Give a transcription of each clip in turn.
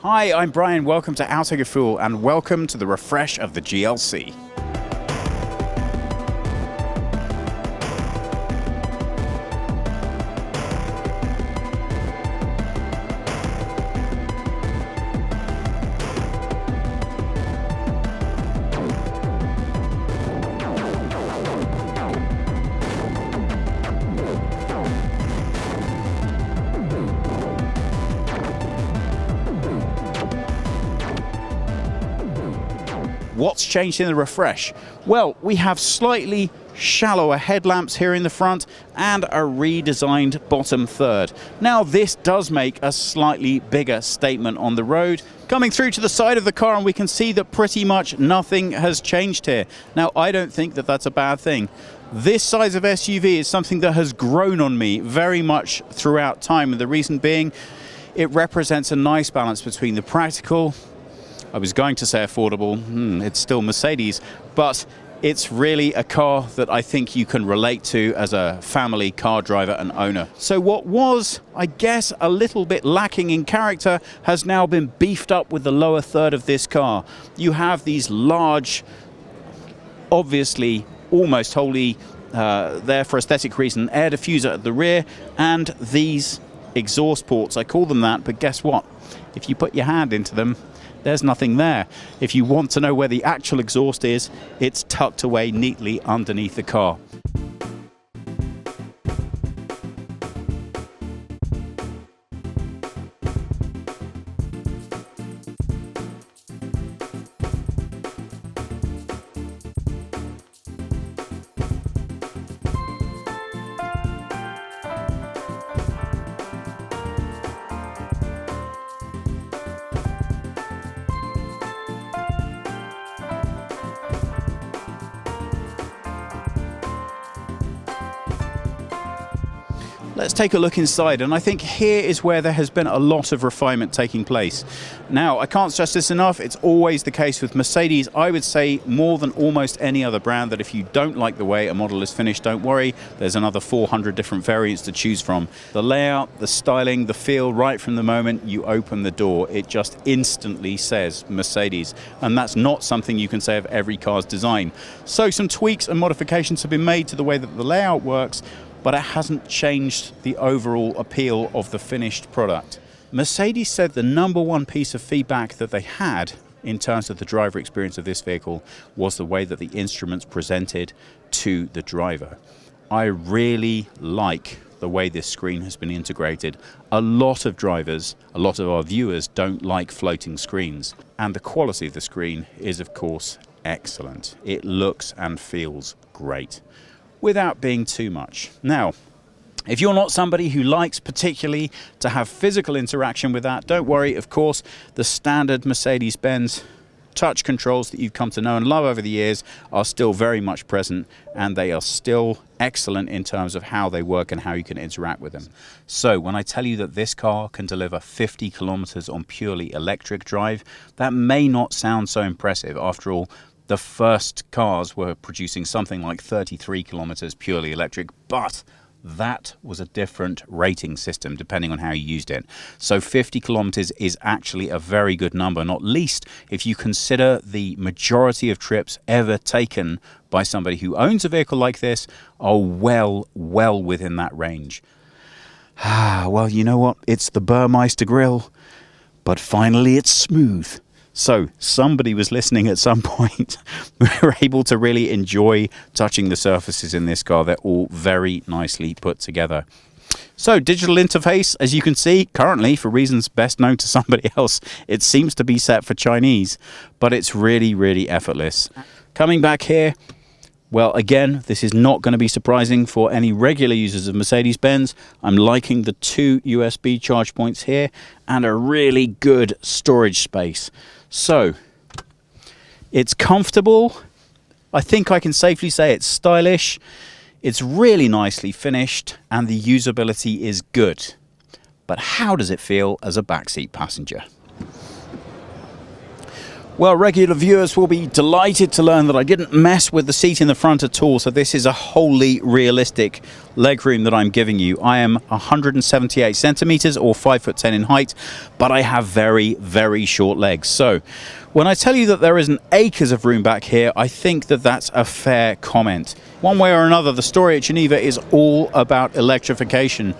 Hi, I'm Brian, welcome to Autogefuhl and welcome to the refresh of the GLC. What's changed in the refresh? Well, we have slightly shallower headlamps here in the front and a redesigned bottom third. Now this does make a slightly bigger statement on the road. Coming through to the side of the car and we can see that pretty much nothing has changed here. Now I don't think that that's a bad thing. This size of SUV is something that has grown on me very much throughout time, and the reason being it represents a nice balance between the practical, I was going to say affordable, it's still Mercedes, but it's really a car that I think you can relate to as a family car driver and owner. So what was, I guess, a little bit lacking in character has now been beefed up with the lower third of this car. You have these large, obviously almost wholly there for aesthetic reason, air diffuser at the rear, and these exhaust ports. I call them that, but guess what? If you put your hand into them, there's nothing there. If you want to know where the actual exhaust is, it's tucked away neatly underneath the car. Let's take a look inside, and I think here is where there has been a lot of refinement taking place. Now, I can't stress this enough, it's always the case with Mercedes. I would say more than almost any other brand that if you don't like the way a model is finished, don't worry, there's another 400 different variants to choose from. The layout, the styling, the feel, right from the moment you open the door, it just instantly says Mercedes. And that's not something you can say of every car's design. So some tweaks and modifications have been made to the way that the layout works, but it hasn't changed the overall appeal of the finished product. Mercedes said the number one piece of feedback that they had in terms of the driver experience of this vehicle was the way that the instruments presented to the driver. I really like the way this screen has been integrated. A lot of drivers, a lot of our viewers don't like floating screens, and the quality of the screen is of course excellent. It looks and feels great, without being too much. Now, if you're not somebody who likes particularly to have physical interaction with that, don't worry, of course, the standard Mercedes-Benz touch controls that you've come to know and love over the years are still very much present, and they are still excellent in terms of how they work and how you can interact with them. So when I tell you that this car can deliver 50 kilometers on purely electric drive, that may not sound so impressive. After all, the first cars were producing something like 33 kilometers purely electric, but that was a different rating system depending on how you used it. So 50 kilometers is actually a very good number, not least if you consider the majority of trips ever taken by somebody who owns a vehicle like this are well within that range. Well, you know what? It's the Burmeister grill, but finally it's smooth. So somebody was listening at some point. We were able to really enjoy touching the surfaces in this car. They're all very nicely put together. So digital interface, as you can see, currently, for reasons best known to somebody else, it seems to be set for Chinese, but it's really effortless. Coming back here, well, again, this is not going to be surprising for any regular users of Mercedes-Benz. I'm liking the 2 USB charge points here and a really good storage space. So, it's comfortable. I think I can safely say it's stylish. It's really nicely finished and the usability is good. But how does it feel as a backseat passenger? Well, regular viewers will be delighted to learn that I didn't mess with the seat in the front at all, so this is a wholly realistic legroom that I'm giving you. I am 178 centimeters or 5'10" in height, but I have very, very short legs. So when I tell you that there isn't acres of room back here, I think that that's a fair comment. One way or another, the story at Geneva is all about electrification,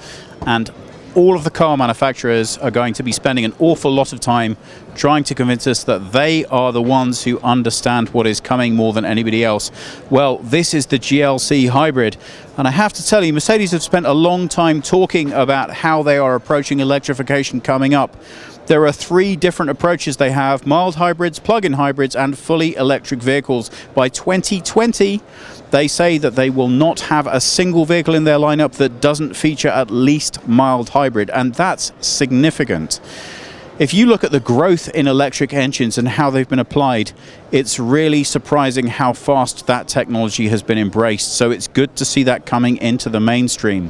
and all of the car manufacturers are going to be spending an awful lot of time trying to convince us that they are the ones who understand what is coming more than anybody else. Well, this is the GLC hybrid, and I have to tell you, Mercedes have spent a long time talking about how they are approaching electrification coming up. There are 3 different approaches they have: mild hybrids, plug-in hybrids, and fully electric vehicles. By 2020, they say that they will not have a single vehicle in their lineup that doesn't feature at least mild hybrid, and that's significant. If you look at the growth in electric engines and how they've been applied, it's really surprising how fast that technology has been embraced. So it's good to see that coming into the mainstream.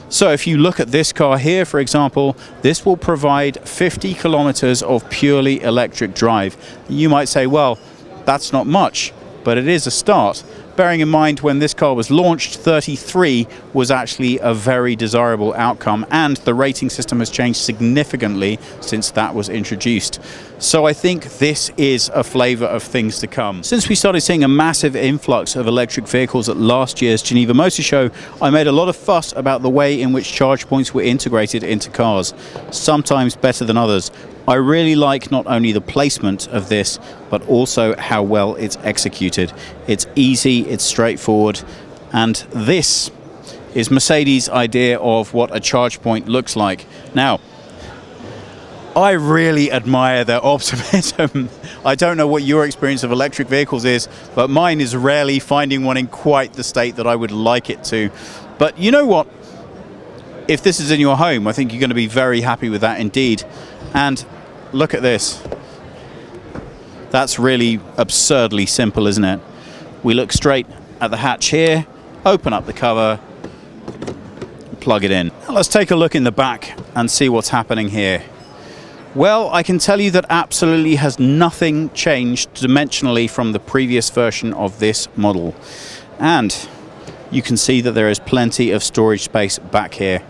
So if you look at this car here, for example, this will provide 50 kilometers of purely electric drive. You might say, well, that's not much, but it is a start. Bearing in mind when this car was launched, 33 was actually a very desirable outcome, and the rating system has changed significantly since that was introduced. So I think this is a flavor of things to come. Since we started seeing a massive influx of electric vehicles at last year's Geneva Motor Show, I made a lot of fuss about the way in which charge points were integrated into cars, sometimes better than others. I really like not only the placement of this, but also how well it's executed. It's easy, it's straightforward, and this is Mercedes' idea of what a charge point looks like. Now, I really admire their optimism. I don't know what your experience of electric vehicles is, but mine is rarely finding one in quite the state that I would like it to. But you know what? If this is in your home, I think you're going to be very happy with that indeed. And look at this. That's really absurdly simple, isn't it? We look straight at the hatch here, open up the cover, plug it in. Now let's take a look in the back and see what's happening here. Well, I can tell you that absolutely has nothing changed dimensionally from the previous version of this model. And you can see that there is plenty of storage space back here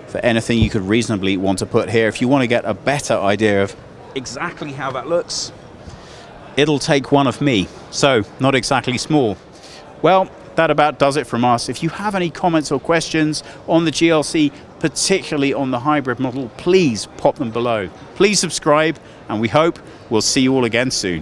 for anything you could reasonably want to put here. If you want to get a better idea of exactly how that looks, it'll take one of me, so not exactly small. Well, that about does it from us. If you have any comments or questions on the GLC, particularly on the hybrid model, please pop them below. Please subscribe, and we hope we'll see you all again soon.